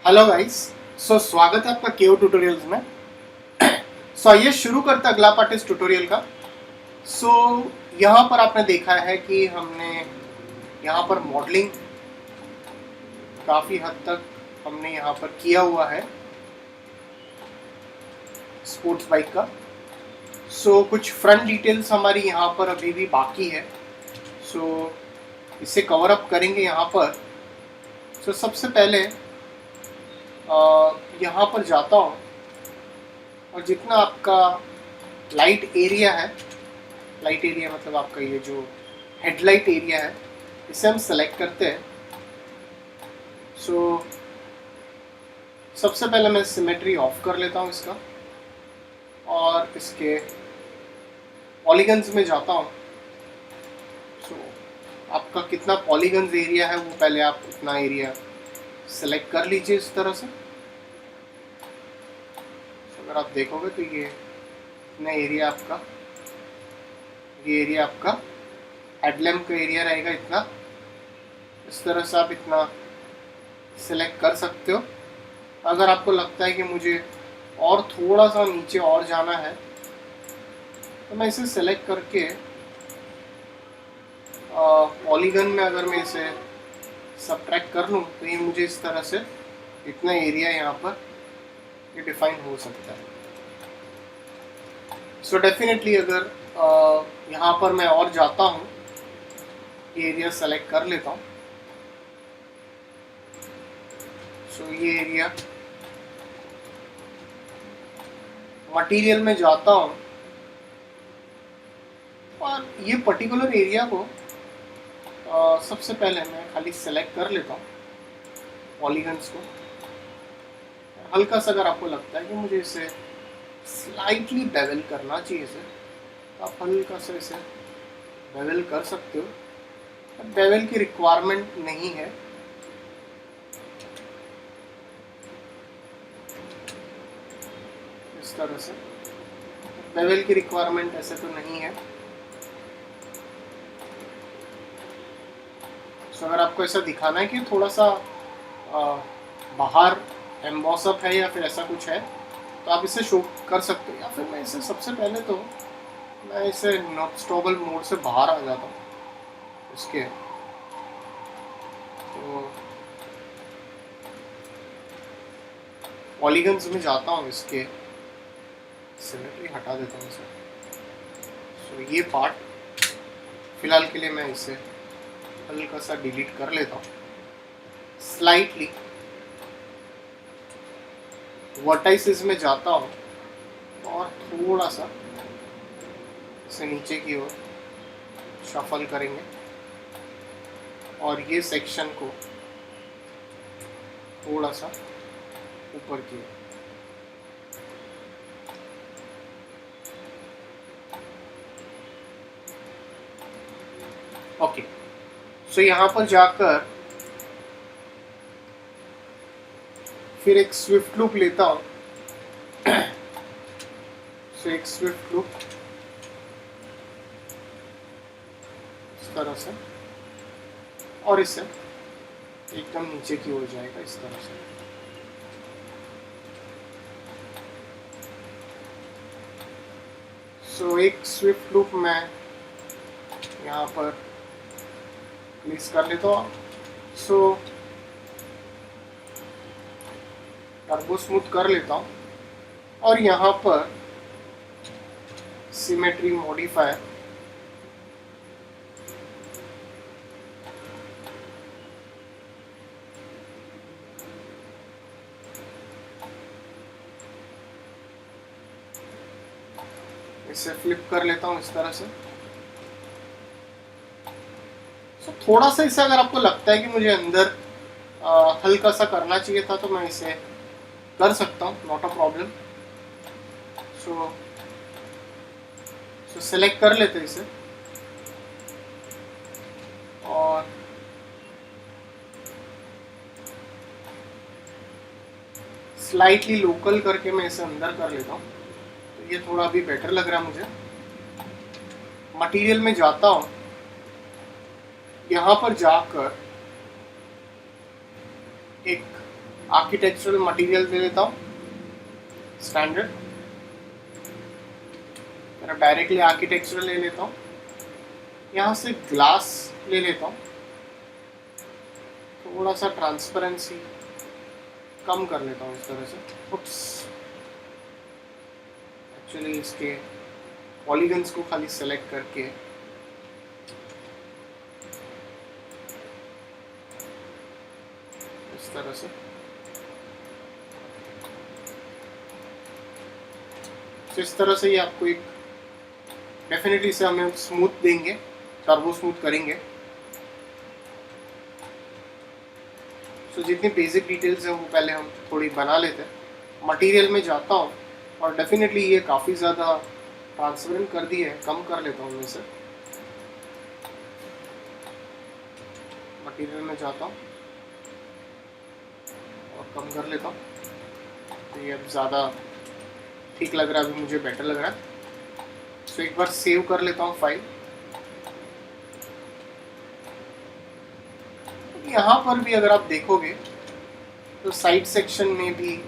Hello guys. स्वागत है आपका केओ ट्यूटोरियल्स में। आइए शुरू करते हैं अगला पार्ट इस ट्यूटोरियल का। सो यहाँ पर आपने देखा है कि हमने यहाँ पर मॉडलिंग काफ़ी हद तक हमने यहाँ पर किया हुआ है स्पोर्ट्स बाइक का। कुछ फ्रंट डिटेल्स हमारी यहाँ पर अभी भी बाकी है। इसे कवर अप करेंगे यहाँ पर। सबसे पहले यहाँ पर जाता हूँ और जितना आपका लाइट एरिया है, लाइट एरिया मतलब आपका ये जो हेडलाइट एरिया है, इसे हम सेलेक्ट करते हैं। सबसे पहले मैं सिमेट्री ऑफ कर लेता हूँ इसका और इसके पॉलीगन्स में जाता हूँ। आपका कितना पॉलीगन्स एरिया है वो पहले आप उतना एरिया सेलेक्ट कर लीजिए इस तरह से। अगर आप देखोगे तो ये इतना एरिया आपका, ये एरिया आपका हेडलैम्प का एरिया रहेगा इतना। इस तरह से आप इतना सेलेक्ट कर सकते हो। अगर आपको लगता है कि मुझे और थोड़ा सा नीचे और जाना है तो मैं इसे सेलेक्ट करके पॉलीगन में अगर मैं इसे सब्ट्रैक्ट कर लूँ तो ये मुझे इस तरह से इतना एरिया यहाँ पर ये डिफाइन हो सकता है। डेफिनेटली अगर यहाँ पर मैं और जाता हूँ, ये एरिया सेलेक्ट कर लेता हूँ। ये एरिया मटेरियल में जाता हूँ और ये पर्टिकुलर एरिया को सबसे पहले मैं खाली सेलेक्ट कर लेता हूँ पॉलीगन्स को। हल्का सा अगर आपको लगता है कि मुझे इसे स्लाइटली बेवल करना चाहिए इसे, तो आप हल्का सा इसे बेवल कर सकते हो। बेवल की रिक्वायरमेंट नहीं है। इस तरह से बेवल की रिक्वायरमेंट ऐसे तो नहीं है। अगर आपको ऐसा दिखाना है कि थोड़ा सा बाहर एम्बॉस अप है या फिर ऐसा कुछ है तो आप इसे शो कर सकते हो। या फिर मैं इसे सबसे पहले तो मैं इसे नॉट मोड से बाहर आ जाता हूँ इसके। तो पॉलीगन्स में जाता हूँ, इसके सिमेट्री हटा देता हूँ इसे। ये पार्ट फिलहाल के लिए मैं इसे हल्का सा डिलीट कर लेता हूँ। स्लाइटली वर्टाइसेस में जाता हूँ और थोड़ा सा इसे नीचे की ओर शफल करेंगे और ये सेक्शन को थोड़ा सा ऊपर की ओर। ओके, यहाँ पर जाकर फिर एक स्विफ्ट लूप लेता हूँ। एक स्विफ्ट लूप इस तरह से और इसे एकदम नीचे की ओर जाएगा इस तरह से। एक स्विफ्ट लूप मैं यहाँ पर प्लेस कर लेता हूँ। टर्बो स्मूथ कर लेता हूँ और यहाँ पर सिमेट्री मॉडिफायर इसे फ्लिप कर लेता हूँ इस तरह से। थोड़ा सा इसे अगर आपको लगता है कि मुझे अंदर हल्का सा करना चाहिए था तो मैं इसे कर सकता हूँ, नॉट अ प्रॉब्लम। सेलेक्ट कर लेते हैं इसे और स्लाइटली लोकल करके मैं इसे अंदर कर लेता हूँ। तो ये थोड़ा अभी बेटर लग रहा है मुझे। मटेरियल में जाता हूँ, यहाँ पर जाकर एक आर्किटेक्चरल मटेरियल ले लेता हूँ स्टैंडर्ड, मेरा डायरेक्टली आर्किटेक्चरल ले लेता हूँ, यहाँ से ग्लास ले लेता हूँ, थोड़ा सा ट्रांसपेरेंसी कम कर लेता हूँ इस तरह से। उप्स, एक्चुअली इसके पॉलीगन्स को खाली सेलेक्ट करके इस तरह से इस तरह से ही आपको एक डेफिनेटली से हमें स्मूथ देंगे, टर्बो स्मूथ करेंगे। सो जितनी बेसिक डिटेल्स हैं वो पहले हम थोड़ी बना लेते हैं। मटेरियल में जाता हूँ और डेफिनेटली ये काफ़ी ज़्यादा ट्रांसपेरेंट कर दी है, कम कर लेता हूँ मैं इसे। मटेरियल में जाता हूँ और कम कर लेता हूँ, तो ये अब ज़्यादा ठीक लग रहा है, अभी मुझे बेटर लग रहा है। तो एक बार सेव कर लेता हूँ फाइल। यहाँ पर भी अगर आप देखोगे तो साइड सेक्शन में भी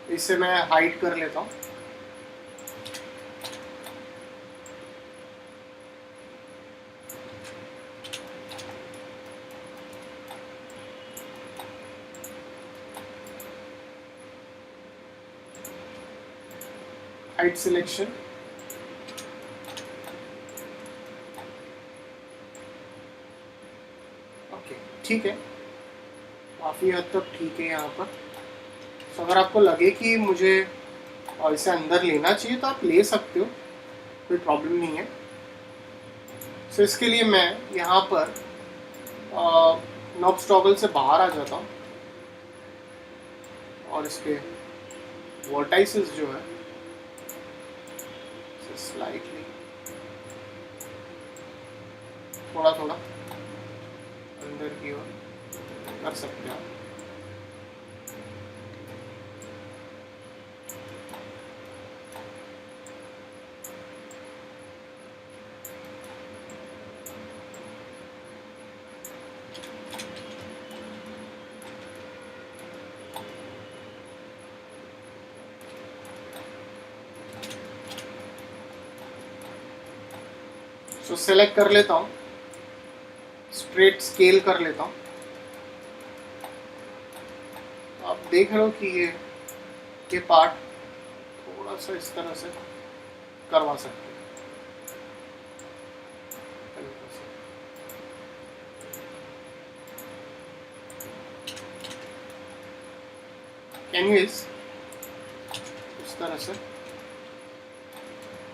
इसे मैं हाइड कर लेता हूँ। हाइड सिलेक्शन, ओके ठीक है, काफ़ी हद तक ठीक है यहाँ पर। तो अगर आपको लगे कि मुझे इसे अंदर लेना चाहिए तो आप ले सकते हो, कोई प्रॉब्लम नहीं है। तो इसके लिए मैं यहाँ पर नॉब टॉगल से बाहर आ जाता हूँ और इसके वर्टाइसेस जो है स्लाइटली थोड़ा थोड़ा अंदर की ओर कर सकते हैं। सो सेलेक्ट कर लेता हूँ, स्ट्रेट स्केल कर लेता हूँ। आप देख रहे हो कि ये पार्ट थोड़ा सा इस तरह से करवा सकते हैं। एनीवेज इस तरह से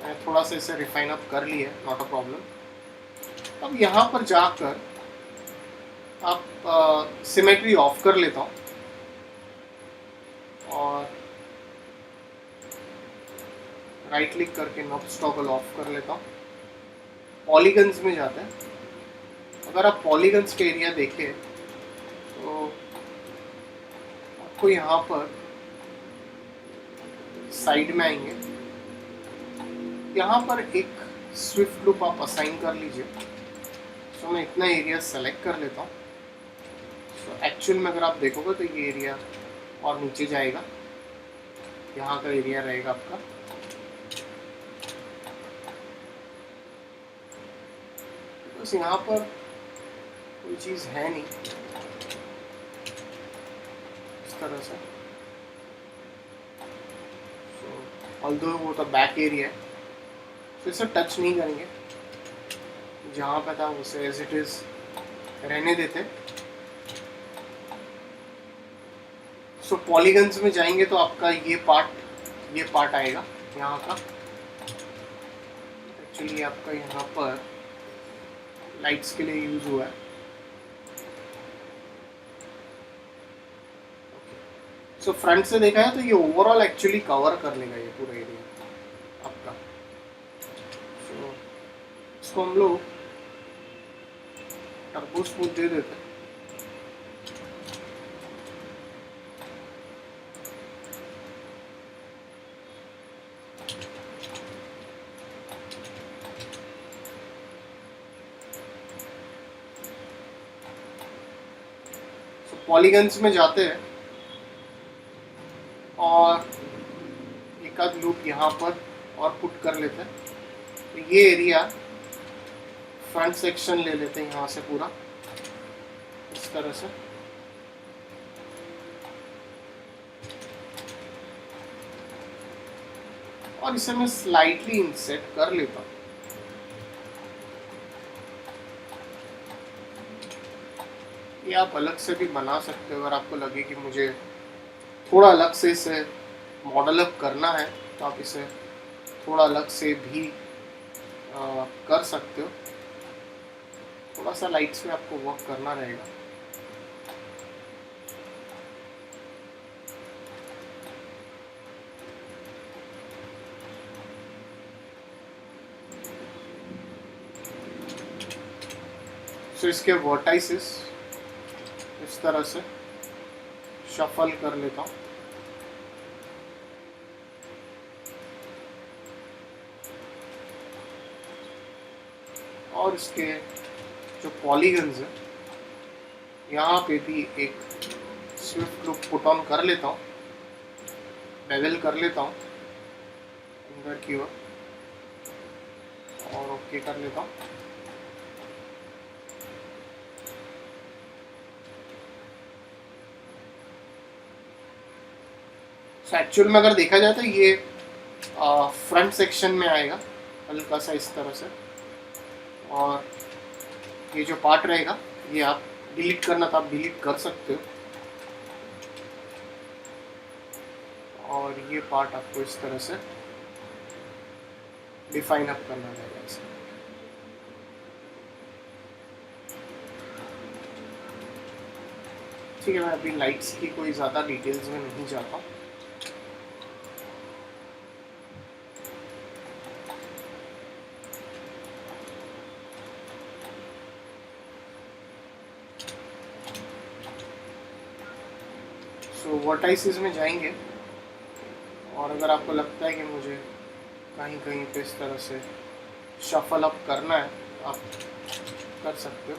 मैं थोड़ा सा इसे रिफाइन अप कर लिया, नॉट अ प्रॉब्लम। अब यहाँ पर जाकर आप सिमेट्री ऑफ कर लेता हूँ और राइट क्लिक करके नॉब्स टॉगल ऑफ कर लेता हूँ। पॉलीगन्स में जाते हैं, अगर आप पॉलीगन्स के एरिया देखें तो आपको यहाँ पर साइड में आएंगे, यहाँ पर एक स्विफ्ट लूप आप असाइन कर लीजिए। सो मैं इतना एरिया सेलेक्ट कर लेता हूँ। सो एक्चुअल में अगर आप देखोगे तो ये एरिया और नीचे जाएगा, यहाँ का एरिया रहेगा आपका। बस यहाँ पर कोई चीज़ है नहीं इस तरह से। सो ऑल्दो वो तो बैक एरिया है, तो इसे टच नहीं करेंगे, जहाँ पे था उसे एज इट इज़ रहने देते। सो पॉलीगन्स में जाएंगे तो आपका ये पार्ट आएगा यहाँ का। एक्चुअली आपका यहाँ पर लाइट्स के लिए यूज हुआ है। सो फ्रंट से देखा है तो ये ओवरऑल एक्चुअली कवर कर लेगा ये पूरा एरिया आपका। सो इसको हम लोग टर्बो स्मूथ दे देते हैं। पॉलीगन्स में जाते हैं और एक आध लूप यहाँ पर और पुट कर लेते हैं। तो ये एरिया फ्रंट सेक्शन ले लेते हैं यहाँ से पूरा इस तरह से। और इसे मैं स्लाइटली इंसेट कर लेता हूँ। ये आप अलग से भी बना सकते हो, अगर आपको लगे कि मुझे थोड़ा अलग से इसे मॉडल अप करना है तो आप इसे थोड़ा अलग से भी कर सकते हो। थोड़ा सा लाइट्स में आपको वर्क करना रहेगा। तो इसके वर्टाइसेस इस तरह से शफल कर लेता हूँ। और इसके जो पॉलीगन्स है यहाँ पे भी एक स्विफ्ट लुक पुट ऑन कर लेता हूँ, बेवल कर लेता हूँ अंदर की ओर और ओके कर लेता हूँ। एक्चुअल में अगर देखा जाए तो ये फ्रंट सेक्शन में आएगा हल्का सा इस तरह से, और ये जो पार्ट रहेगा ये आप डिलीट करना तो आप डिलीट कर सकते हो, और ये पार्ट आपको इस तरह से डिफाइन अप करना रहेगा इसे। ठीक है, मैं अभी लाइट्स की कोई ज़्यादा डिटेल्स में नहीं जाता हूँ। सो वर्टाइसेस में जाएंगे, और अगर आपको लगता है कि मुझे कहीं कहीं पे इस तरह से शफल अप करना है आप कर सकते हो।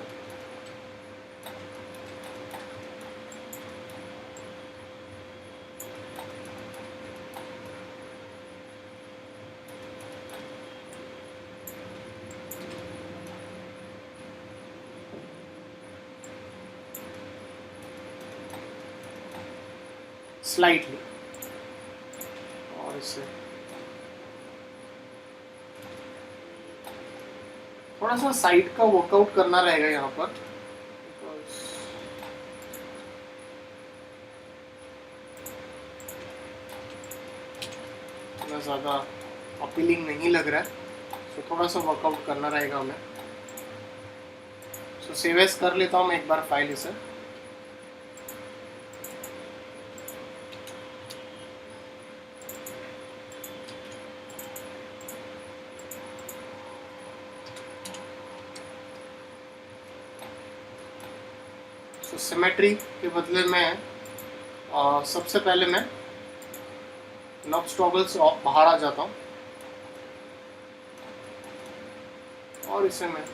स्लाइटली, और इसे थोड़ा सा साइड का वर्कआउट करना रहेगा यहाँ पर, इतना ज़्यादा अपीलिंग नहीं लग रहा है, तो थोड़ा सा वर्कआउट करना रहेगा हमें। सो सेव एज कर लेता हूँ मैं एक बार फाइल इसे। तो सिमेट्री के बदले में सबसे पहले मैं नॉब्स टॉगल से बाहर आ जाता हूँ, और इसे मैं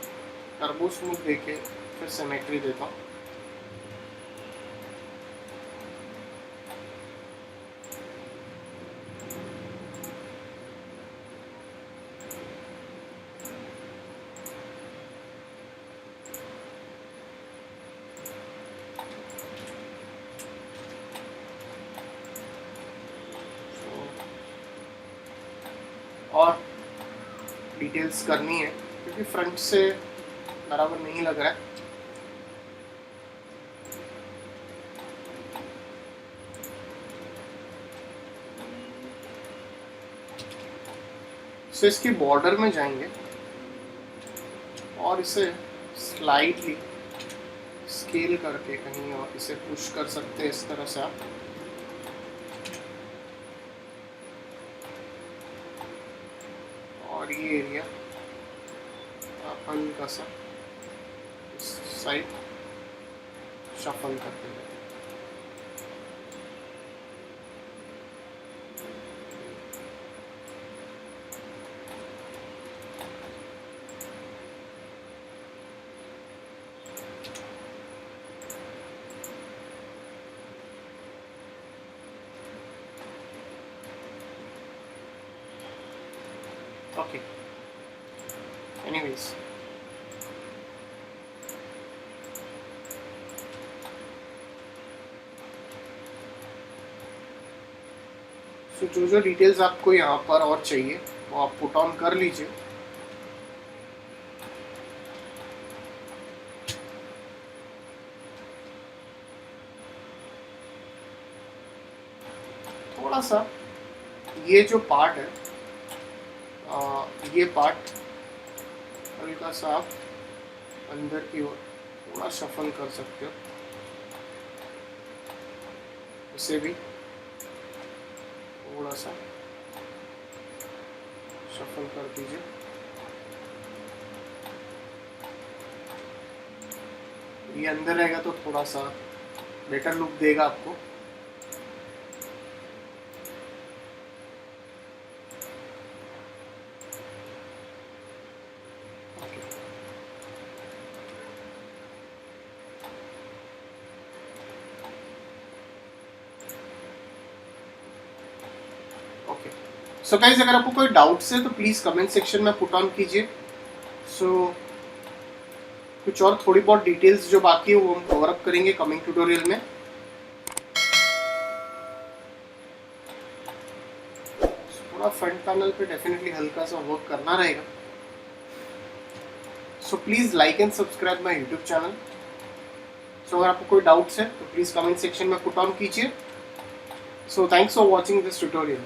टर्बो स्मूथ देके फिर सिमेट्री देता हूँ। और डिटेल्स करनी है क्योंकि फ्रंट से बराबर नहीं लग रहा है। सो इसके बॉर्डर में जाएंगे और इसे स्लाइटली स्केल करके कहीं और इसे पुश कर सकते हैं इस तरह से आप। और ये एरिया हल्का सा इस साइड शफल करते हैं। ओके, एनीवेज तो जो डिटेल्स आपको यहाँ पर और चाहिए वो आप पुट ऑन कर लीजिए। थोड़ा सा ये जो पार्ट है, ये पार्ट हल्का सा आप अंदर की ओर थोड़ा शफल कर सकते हो, इसे भी थोड़ा सा शफल कर दीजिए। ये अंदर रहेगा तो थोड़ा सा बेटर लुक देगा आपको। ओके, सो गाइस अगर आपको कोई डाउट्स है तो प्लीज़ कमेंट सेक्शन में पुट ऑन कीजिए। सो कुछ और थोड़ी बहुत डिटेल्स जो बाकी है वो हम कवर अप करेंगे कमिंग ट्यूटोरियल में। थोड़ा फ्रंट पैनल पे डेफिनेटली हल्का सा वर्क करना रहेगा। So please like and subscribe my YouTube channel. So अगर आपको कोई डाउट्स है तो प्लीज़ कमेंट सेक्शन में पुट ऑन कीजिए। So thanks for watching this tutorial.